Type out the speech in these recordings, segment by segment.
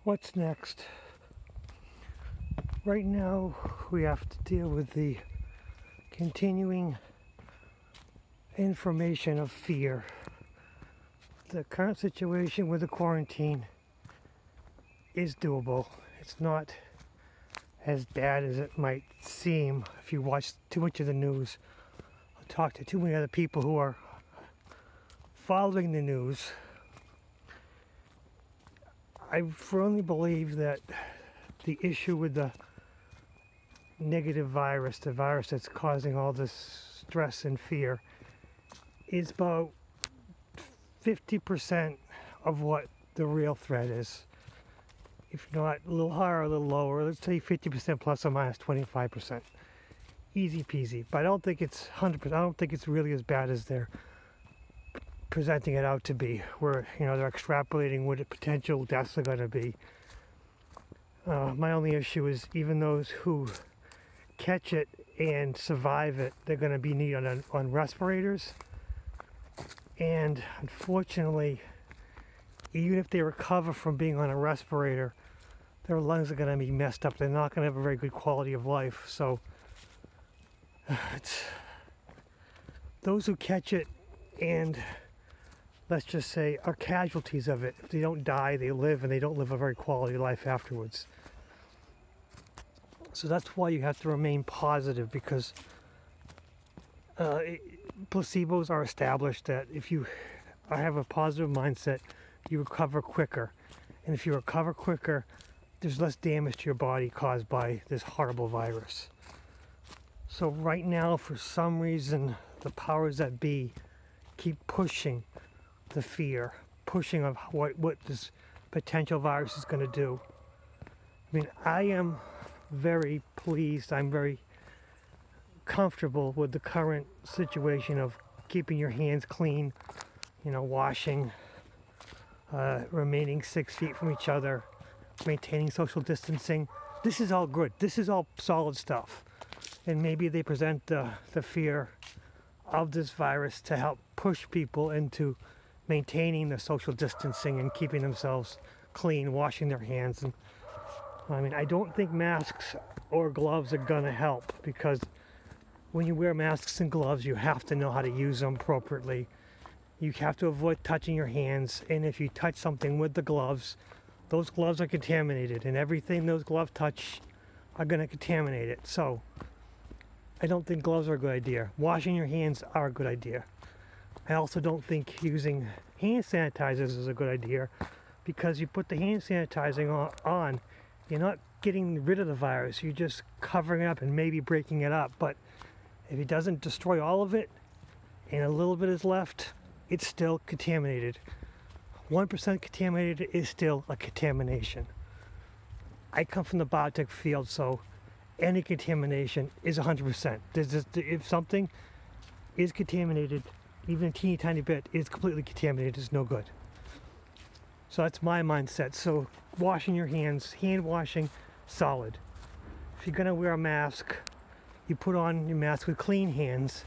What's next? Right now, we have to deal with the continuing information of fear. The current situation with the quarantine is doable. It's not as bad as it might seem if you watch too much of the news or talk to too many other people who are following the news. I firmly believe that the issue with the negative virus, the virus that's causing all this stress and fear, is about 50% of what the real threat is. If not a little higher or a little lower, let's say 50% plus or minus 25%. Easy peasy. But I don't think it's 100%. I don't think it's really as bad as they're presenting it out to be, where they're extrapolating what the potential deaths are going to be. My only issue is even those who catch it and survive it, they're going to be needed on respirators. And unfortunately, even if they recover from being on a respirator, their lungs are going to be messed up. They're not going to have a very good quality of life. So it's those who catch it and, let's just say, are casualties of it. If they don't die, they live, and they don't live a very quality life afterwards. So that's why you have to remain positive, because placebos are established that if you have a positive mindset, you recover quicker. And if you recover quicker, there's less damage to your body caused by this horrible virus. So right now, for some reason, the powers that be keep pushing the fear, pushing of what this potential virus is going to do. I mean, I am very pleased, I'm very comfortable with the current situation of keeping your hands clean, washing, remaining 6 feet from each other, maintaining social distancing. This is all good. This is all solid stuff. And maybe they present the fear of this virus to help push people into maintaining the social distancing and keeping themselves clean, washing their hands. And I mean, I don't think masks or gloves are gonna help, because when you wear masks and gloves, you have to know how to use them appropriately. You have to avoid touching your hands, and if you touch something with the gloves, those gloves are contaminated, and everything those gloves touch are gonna contaminate it. So I don't think gloves are a good idea. Washing your hands are a good idea. I also don't think using hand sanitizers is a good idea, because you put the hand sanitizing on, you're not getting rid of the virus, you're just covering it up and maybe breaking it up. But if it doesn't destroy all of it and a little bit is left, it's still contaminated. 1% contaminated is still a contamination. I come from the biotech field, so any contamination is 100%. If something is contaminated, even a teeny tiny bit is completely contaminated, it's no good. So that's my mindset. So washing your hands, hand washing, solid. If you're gonna wear a mask, you put on your mask with clean hands.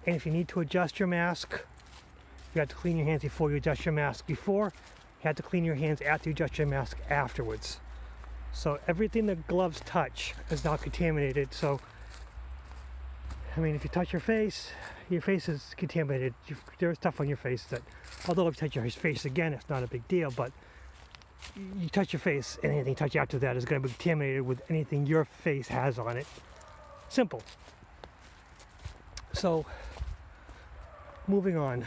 And if you need to adjust your mask, you have to clean your hands before you adjust your mask. Before, you have to clean your hands after you adjust your mask afterwards. So everything the gloves touch is now contaminated. So, I mean, if you touch your face is contaminated. There's stuff on your face that, although if you touch your face again, it's not a big deal, but you touch your face, and anything you touch after that is going to be contaminated with anything your face has on it. Simple. So, moving on.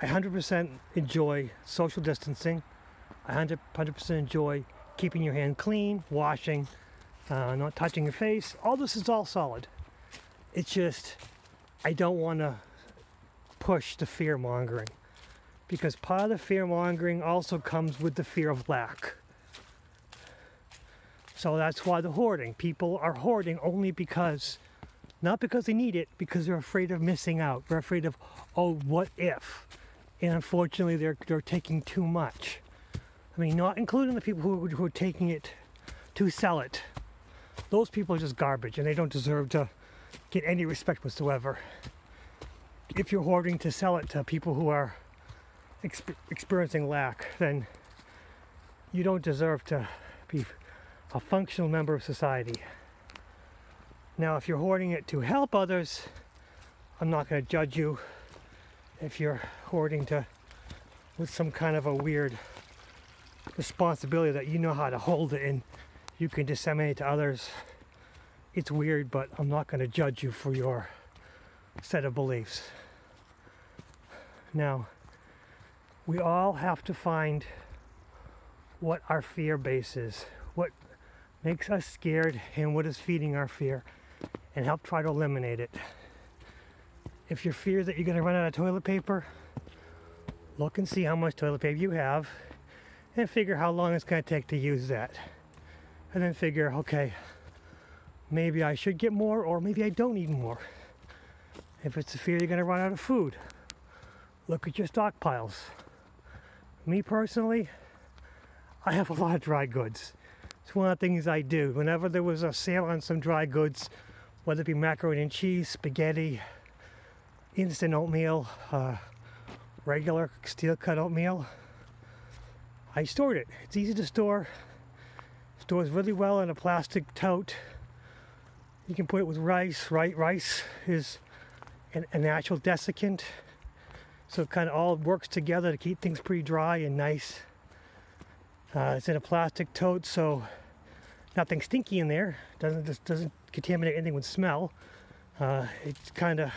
I 100% enjoy social distancing. I 100% enjoy keeping your hand clean, washing, not touching your face. All this is all solid. It's just, I don't want to push the fear mongering, because part of the fear mongering also comes with the fear of lack. So that's why the hoarding. People are hoarding only because, not because they need it, because they're afraid of missing out. They're afraid of, oh, what if? And unfortunately, they're taking too much. I mean, not including the people who are taking it to sell it. Those people are just garbage, and they don't deserve to get any respect whatsoever. If you're hoarding to sell it to people who are experiencing lack, then you don't deserve to be a functional member of society. Now, if you're hoarding it to help others, I'm not going to judge you. If you're hoarding with some kind of a weird responsibility that you know how to hold it and you can disseminate to others, it's weird, but I'm not going to judge you for your set of beliefs. Now, we all have to find what our fear base is, what makes us scared and what is feeding our fear, and help try to eliminate it. If your fear is that you're going to run out of toilet paper, look and see how much toilet paper you have and figure how long it's going to take to use that. And then figure, okay, maybe I should get more or maybe I don't need more. If it's a fear you're going to run out of food, look at your stockpiles. Me personally, I have a lot of dry goods. It's one of the things I do. Whenever there was a sale on some dry goods, whether it be macaroni and cheese, spaghetti, instant oatmeal, regular steel cut oatmeal, I stored it. It's easy to store. Stores really well in a plastic tote. You can put it with rice. Rice is a natural desiccant, so it kind of all works together to keep things pretty dry and nice. It's in a plastic tote, so nothing stinky in there. Doesn't contaminate anything with smell. It's kind of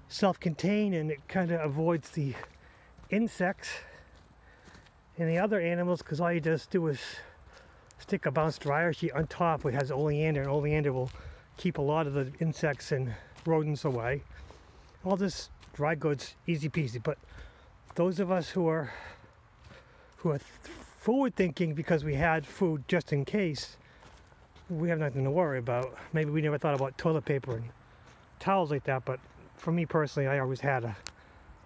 self-contained and it kind of avoids the insects and the other animals, because all you just do is stick a bounce dryer sheet on top which has oleander, and oleander will keep a lot of the insects and rodents away. All this dry goods, easy peasy. But those of us who are forward thinking because we had food just in case, we have nothing to worry about. Maybe we never thought about toilet paper and towels like that, but for me personally, I always had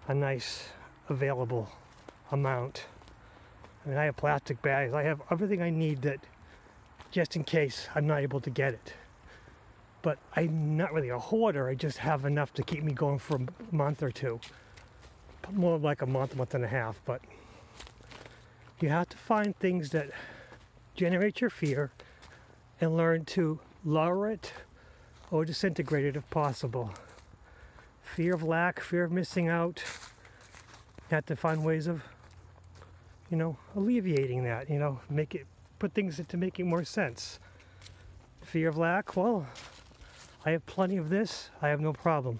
a nice available amount. I mean, I have plastic bags. I have everything I need that just in case I'm not able to get it. But I'm not really a hoarder. I just have enough to keep me going for a month or two. More like a month and a half. But you have to find things that generate your fear and learn to lower it or disintegrate it if possible. Fear of lack, fear of missing out. You have to find ways of, alleviating that, put things to make it more sense. Fear of lack, well, I have plenty of this, I have no problem.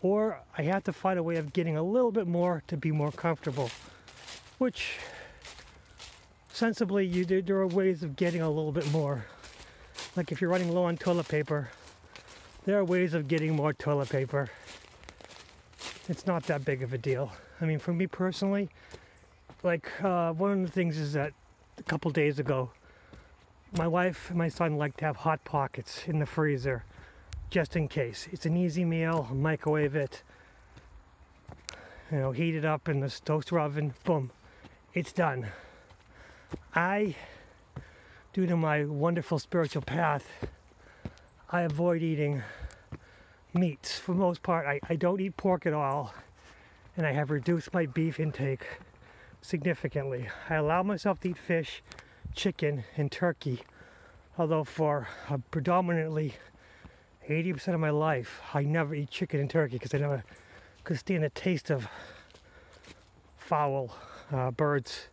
Or I have to find a way of getting a little bit more to be more comfortable, which sensibly there are ways of getting a little bit more. Like if you're running low on toilet paper, there are ways of getting more toilet paper. It's not that big of a deal. I mean, for me personally, one of the things is that a couple days ago, my wife and my son like to have Hot Pockets in the freezer, just in case. It's an easy meal, microwave it, heat it up in the toaster oven, boom, it's done. Due to my wonderful spiritual path, I avoid eating meats. For the most part, I don't eat pork at all, and I have reduced my beef intake significantly. I allow myself to eat fish, chicken, and turkey, although for predominantly 80% of my life, I never eat chicken and turkey because I never could stand the taste of foul birds.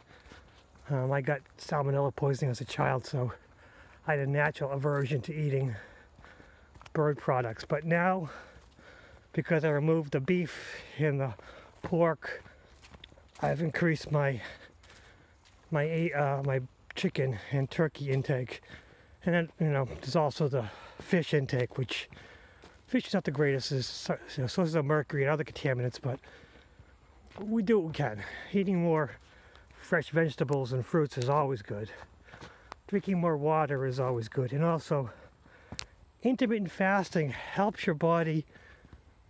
I got salmonella poisoning as a child, so I had a natural aversion to eating bird products. But now, because I removed the beef and the pork, I've increased my chicken and turkey intake, and then there's also the fish intake, which fish is not the greatest. Is sources of mercury and other contaminants, but we do what we can. Eating more fresh vegetables and fruits is always good. Drinking more water is always good, and also intermittent fasting helps your body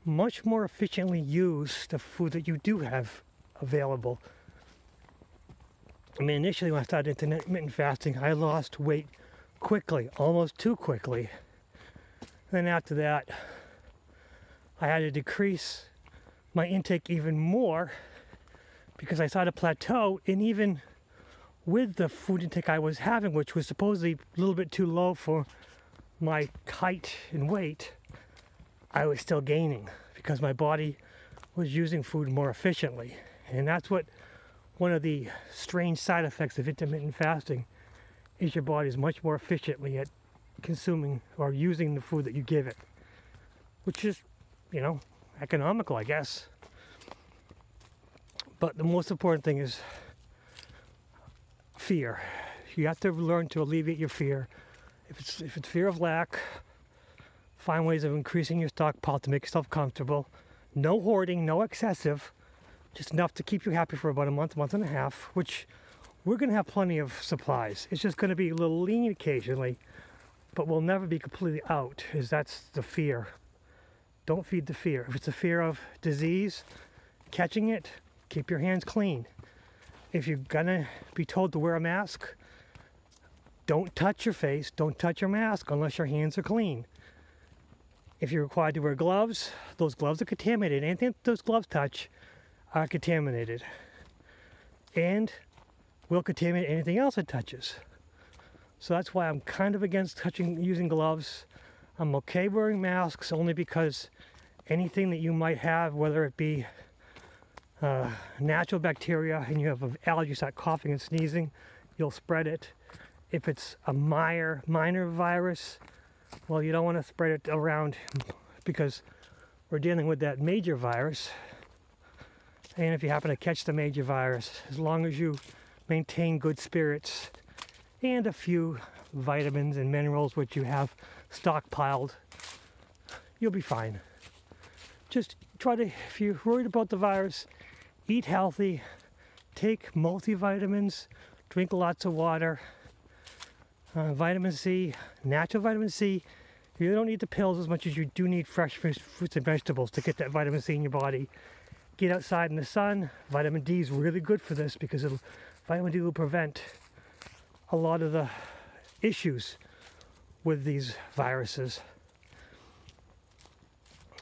much more efficiently use the food that you do have available. I mean, initially when I started intermittent fasting, I lost weight quickly, almost too quickly. Then after that, I had to decrease my intake even more because I started to plateau, and even with the food intake I was having, which was supposedly a little bit too low for my height and weight, I was still gaining because my body was using food more efficiently. And that's what one of the strange side effects of intermittent fasting is. Your body is much more efficiently at consuming or using the food that you give it, which is, economical, I guess. But the most important thing is fear. You have to learn to alleviate your fear. If it's fear of lack, find ways of increasing your stockpile to make yourself comfortable. No hoarding, no excessive, just enough to keep you happy for about a month and a half, which we're going to have plenty of supplies. It's just going to be a little lean occasionally, but we'll never be completely out, because that's the fear. Don't feed the fear. If it's a fear of disease, catching it, keep your hands clean. If you're going to be told to wear a mask, don't touch your face, don't touch your mask unless your hands are clean. If you're required to wear gloves, those gloves are contaminated. Anything those gloves touch are contaminated. And will contaminate anything else it touches. So that's why I'm kind of against using gloves. I'm okay wearing masks only because anything that you might have, whether it be natural bacteria and you have an allergy, start coughing and sneezing, you'll spread it. If it's a minor virus, well, you don't want to spread it around because we're dealing with that major virus. And if you happen to catch the major virus, as long as you maintain good spirits and a few vitamins and minerals which you have stockpiled, you'll be fine. Just try to, if you're worried about the virus, eat healthy, take multivitamins, drink lots of water, vitamin C, natural vitamin C. You don't need the pills as much as you do need fresh fruits and vegetables to get that vitamin C in your body. Get outside in the sun. Vitamin D is really good for this because vitamin D will prevent a lot of the issues with these viruses.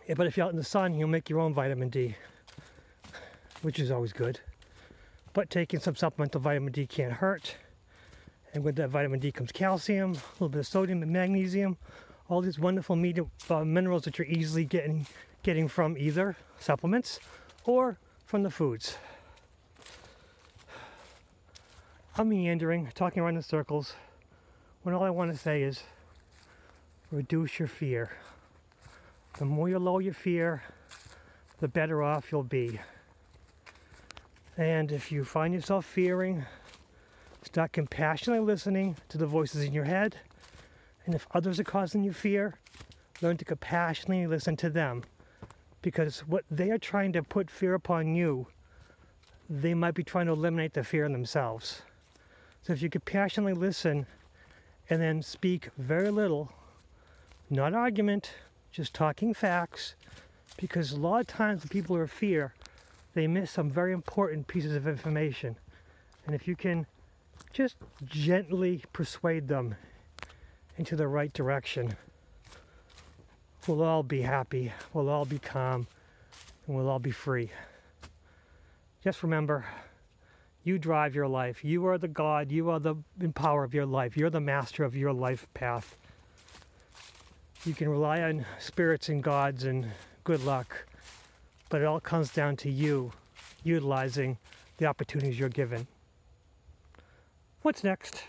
Yeah, but if you're out in the sun, you'll make your own vitamin D, which is always good. But taking some supplemental vitamin D can't hurt. And with that vitamin D comes calcium, a little bit of sodium and magnesium, all these wonderful minerals that you're easily getting from either supplements or from the foods. I'm meandering, talking around in circles, when all I want to say is reduce your fear. The more you lower your fear, the better off you'll be. And if you find yourself fearing, start compassionately listening to the voices in your head. And if others are causing you fear, learn to compassionately listen to them. Because what they are trying to put fear upon you, they might be trying to eliminate the fear in themselves. So if you compassionately listen and then speak very little, not argument, just talking facts, because a lot of times the people who are fear, they miss some very important pieces of information. And if you can just gently persuade them into the right direction, we'll all be happy, we'll all be calm, and we'll all be free. Just remember, you drive your life. You are the God, you are the power of your life. You're the master of your life path. You can rely on spirits and gods and good luck, but it all comes down to you utilizing the opportunities you're given. What's next?